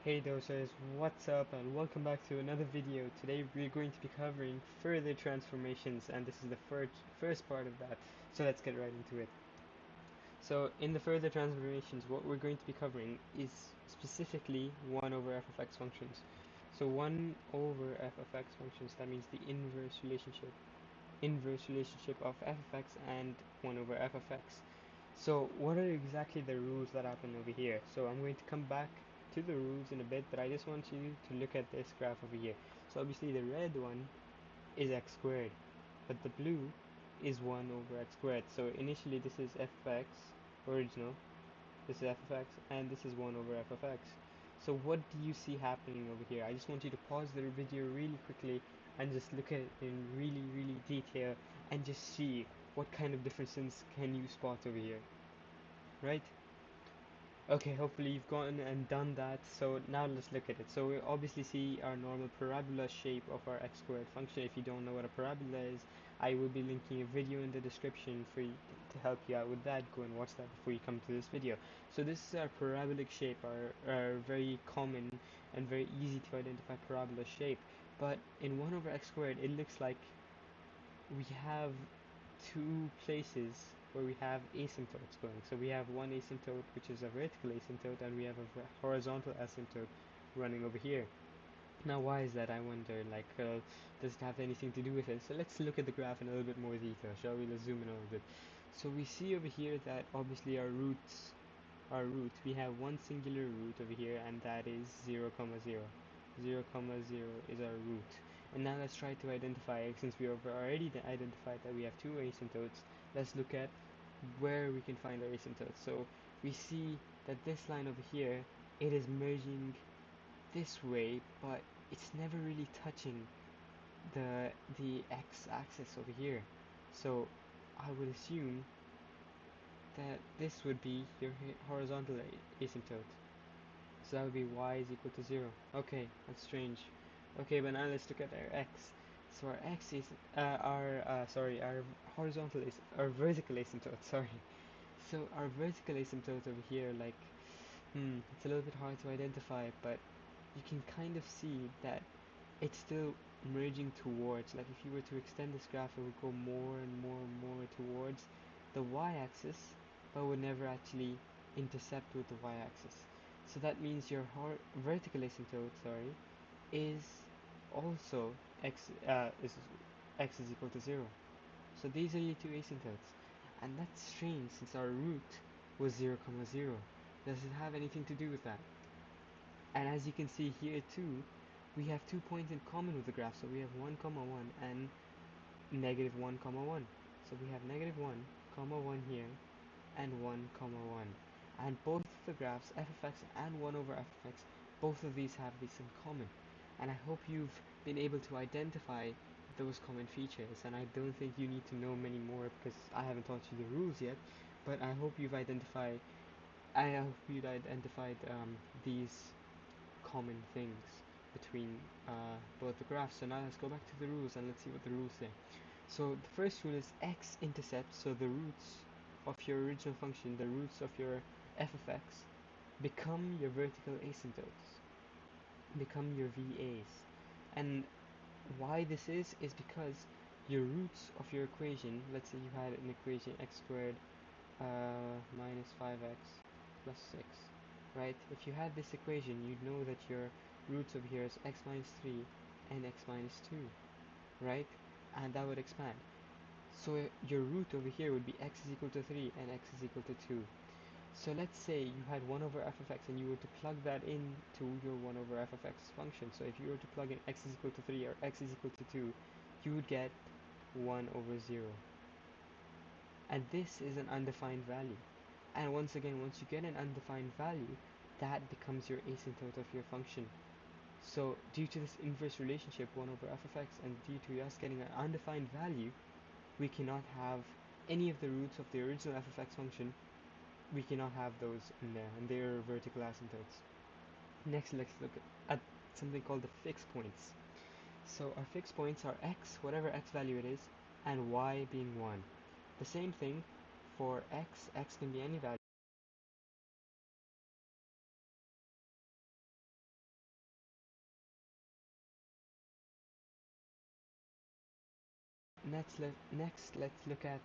Hey dosers, what's up and welcome back to another video. Today we're going to be covering further transformations and this is the first part of that. So let's get right into it. So in the further transformations, what we're going to be covering is specifically 1 over f of x functions. So 1 over f of x functions, that means the inverse relationship of f of x and 1 over f of x. So what are exactly the rules that happen over here? So I'm going to come back to the rules in a bit, but I just want you to look at this graph over here. So obviously the red one is x squared, but the blue is 1 over x squared. So initially this is f of x, original, this is f of x, and this is 1 over f of x. So what do you see happening over here? I just want you to pause the video really quickly and just look at it in really detail and just see what kind of differences can you spot over here, right? Okay, hopefully you've gone and done that. So now let's look at it. So we obviously see our normal parabola shape of our x squared function. If you don't know what a parabola is, I will be linking a video in the description for you to help you out with that. Go and watch that before you come to this video. So this is our parabolic shape, our very common and very easy to identify parabola shape. But in 1 over x squared, it looks like we have two places where we have asymptotes going. So we have one asymptote which is a vertical asymptote and we have a horizontal asymptote running over here. Now why is that, I wonder, like does it have anything to do with it? So let's look at the graph in a little bit more detail, shall we? Let's zoom in a little bit. So we see over here that obviously our root, we have one singular root over here and that is 0, 0. 0, 0 is our root. And now let's try to identify, since we have already identified that we have two asymptotes, let's look at where we can find our asymptotes. So we see that this line over here, it is merging this way, but it's never really touching the x-axis over here. So I would assume that this would be your horizontal asymptote. So that would be y is equal to 0. Okay, that's strange. Okay, but now let's look at our x. So our x is our horizontal is our vertical asymptote. Sorry. So our vertical asymptote over here, like, it's a little bit hard to identify, but you can kind of see that it's still merging towards. Like, if you were to extend this graph, it would go more and more towards the y-axis, but would never actually intercept with the y-axis. So that means your vertical asymptote, sorry, is also x is equal to 0. So these are your two asymptotes. And that's strange since our root was 0, 0. Does it have anything to do with that? And as you can see here too, we have 2 points in common with the graph. So we have 1, 1 and negative 1, 1. So we have negative 1, 1 here and 1, 1. And both the graphs, f of x and 1 over f of x, both of these have this in common. And I hope you've been able to identify those common features. And I don't think you need to know many more because I haven't taught you the rules yet. But I hope you've identified these common things between both the graphs. So now let's go back to the rules and let's see what the rules say. So the first rule is x-intercept, so the roots of your original function, the roots of your f of x, become your vertical asymptotes, become your VAs. And why this is because your roots of your equation, let's say you had an equation x squared minus 5x plus 6, right? If you had this equation, you'd know that your roots over here is x minus 3 and x minus 2, right? And that would expand. So your root over here would be x is equal to 3 and x is equal to 2. So let's say you had 1 over f of x and you were to plug that into your 1 over f of x function. So if you were to plug in x is equal to 3 or x is equal to 2, you would get 1 over 0. And this is an undefined value. And once again, once you get an undefined value, that becomes your asymptote of your function. So due to this inverse relationship 1 over f of x and due to us getting an undefined value, we cannot have any of the roots of the original f of x function. We cannot have those in there, and they are vertical asymptotes. Next, let's look at something called the fixed points. So our fixed points are x, whatever x value it is, and y being 1. The same thing for x can be any value. next let's look at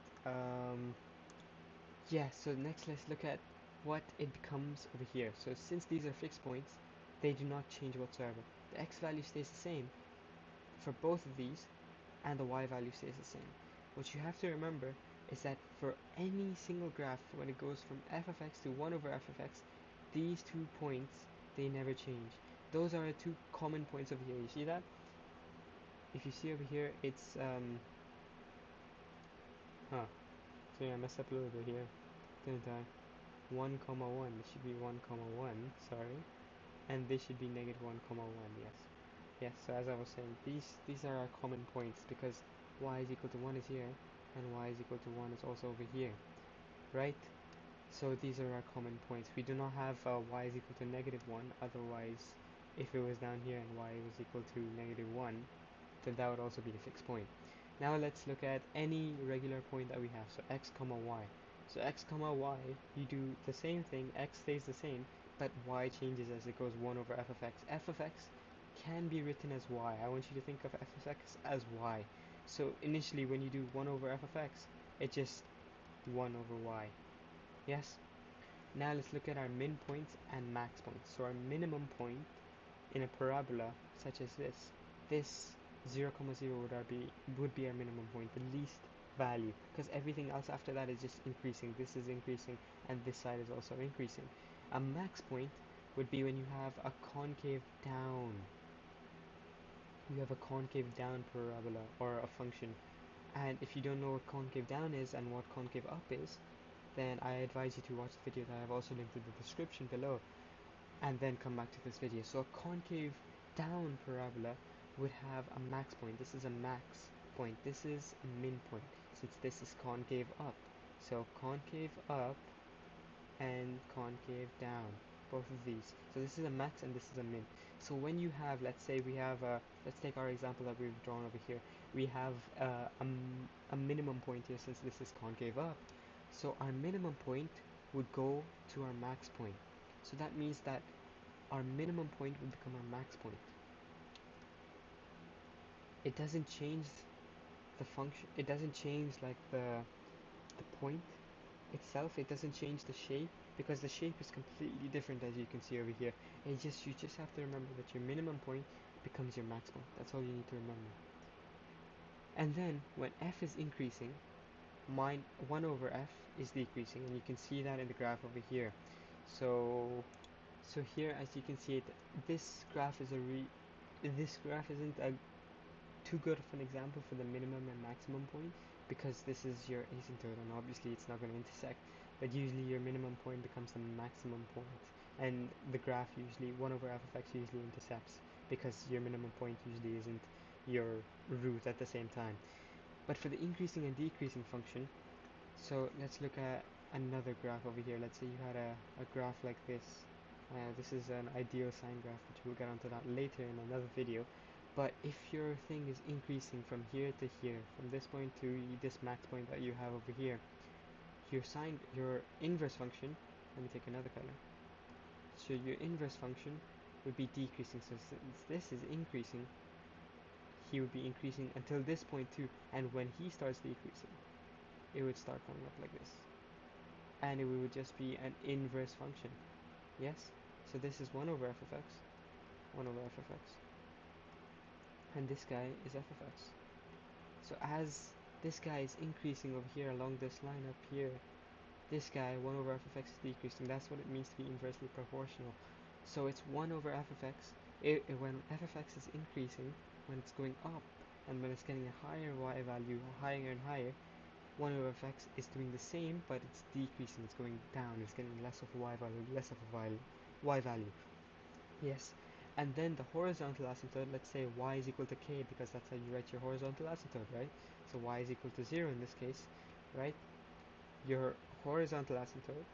next let's look at what it becomes over here. So since these are fixed points, they do not change whatsoever. The x value stays the same for both of these, and the y value stays the same. What you have to remember is that for any single graph, when it goes from f of x to 1 over f of x, these 2 points, they never change. Those are the 2 common points over here. You see that? If you see over here, it's so yeah, I messed up a little bit here, didn't I? 1 comma 1, this should be 1 comma 1, sorry, and this should be negative 1 comma 1, yes. Yes, so as I was saying, these are our common points, because y is equal to 1 is here, and y is equal to 1 is also over here, right? So these are our common points. We do not have y is equal to negative 1, otherwise, if it was down here and y was equal to negative 1, then that would also be a fixed point. Now let's look at any regular point that we have, so x comma y. So x comma y, you do the same thing, x stays the same, but y changes as it goes 1 over f of x. F of x can be written as y. I want you to think of f of x as y. So initially when you do 1 over f of x, it's just 1 over y. Yes? Now let's look at our min points and max points. So our minimum point in a parabola such as this 0, 0 would be our minimum point, the least value, because everything else after that is just increasing. This is increasing, and this side is also increasing. A max point would be when you have a concave down. You have a concave down parabola or a function, and if you don't know what concave down is and what concave up is, then I advise you to watch the video that I have also linked in the description below, and then come back to this video. So a concave down parabola would have a max point. This is a max point. This is a min point, since this is concave up. So concave up and concave down, both of these. So this is a max and this is a min. So when you have, let's say we have let's take our example that we've drawn over here. We have a minimum point here, since this is concave up. So our minimum point would go to our max point. So that means that our minimum point would become our max point. It doesn't change the function, it doesn't change like the point itself, it doesn't change the shape, because the shape is completely different, as you can see over here. You just have to remember that your minimum point becomes your max point. That's all you need to remember. And then when f is increasing, 1 over f is decreasing, and you can see that in the graph over here. So here, as you can see it, this graph isn't a too good of an example for the minimum and maximum point, because this is your asymptote, and obviously it's not going to intersect, but usually your minimum point becomes the maximum point, and the graph usually 1 over f of x usually intercepts, because your minimum point usually isn't your root at the same time. But for the increasing and decreasing function, so let's look at another graph over here. Let's say you had a graph like this. This is an ideal sine graph, which we'll get onto that later in another video. But if your thing is increasing from here to here, from this point to this max point that you have over here, your inverse function, let me take another color. So your inverse function would be decreasing. So since this is increasing, he would be increasing until this point too. And when he starts decreasing, it would start coming up like this. And it would just be an inverse function. Yes? So this is 1 over f of x, 1 over f of x. And this guy is f of x. So as this guy is increasing over here along this line up here, this guy, 1 over f of x, is decreasing. That's what it means to be inversely proportional. So it's 1 over f of x. When f of x is increasing, when it's going up, and when it's getting a higher y value, higher and higher, 1 over f x is doing the same, but it's decreasing, it's going down, it's getting less of a y value, less of a y value. Yes. And then the horizontal asymptote, let's say y is equal to k, because that's how you write your horizontal asymptote, right? So y is equal to 0 in this case, right? Your horizontal asymptote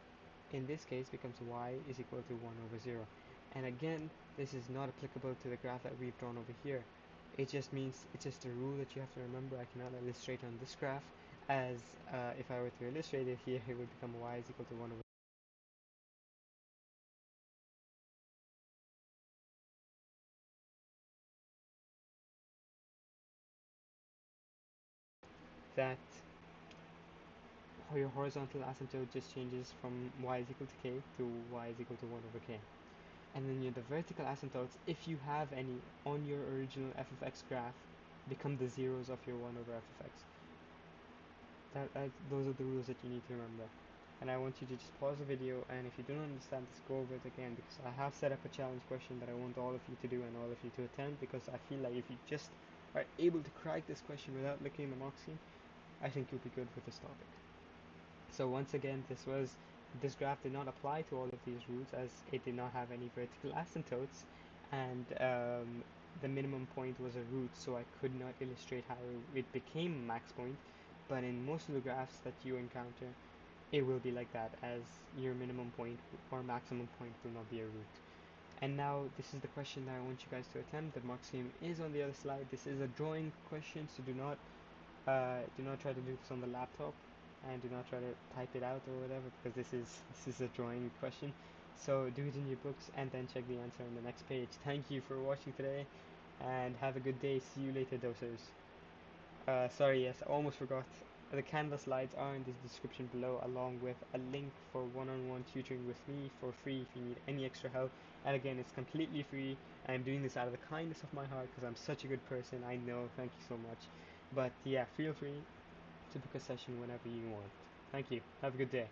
in this case becomes y is equal to 1 over 0. And again, this is not applicable to the graph that we've drawn over here. It just means, it's just a rule that you have to remember. I cannot illustrate on this graph, as if I were to illustrate it here, it would become y is equal to 1 over. that your horizontal asymptote just changes from y is equal to k to y is equal to 1 over k. And then the vertical asymptotes, if you have any on your original f of x graph, become the zeros of your 1 over f of x. Those are the rules that you need to remember. And I want you to just pause the video, and if you don't understand this, go over it again, because I have set up a challenge question that I want all of you to do and all of you to attempt, because I feel like if you just are able to crack this question without looking at the mark scheme, I think you'll be good with this topic. So once again, this graph did not apply to all of these rules, as it did not have any vertical asymptotes, and the minimum point was a root, so I could not illustrate how it became max point. But in most of the graphs that you encounter, it will be like that, as your minimum point or maximum point will not be a root. And now this is the question that I want you guys to attempt. The mark scheme is on the other slide. This is a drawing question, so do not try to do this on the laptop, and do not try to type it out or whatever, because this is a drawing question. So do it in your books and then check the answer on the next page. Thank you for watching today, and have a good day. See you later, dosers. Sorry, yes, I almost forgot. The Canva slides are in the description below, along with a link for one-on-one tutoring with me for free if you need any extra help. And again, it's completely free. I'm doing this out of the kindness of my heart because I'm such a good person. I know. Thank you so much. But yeah, feel free to book a session whenever you want. Thank you. Have a good day.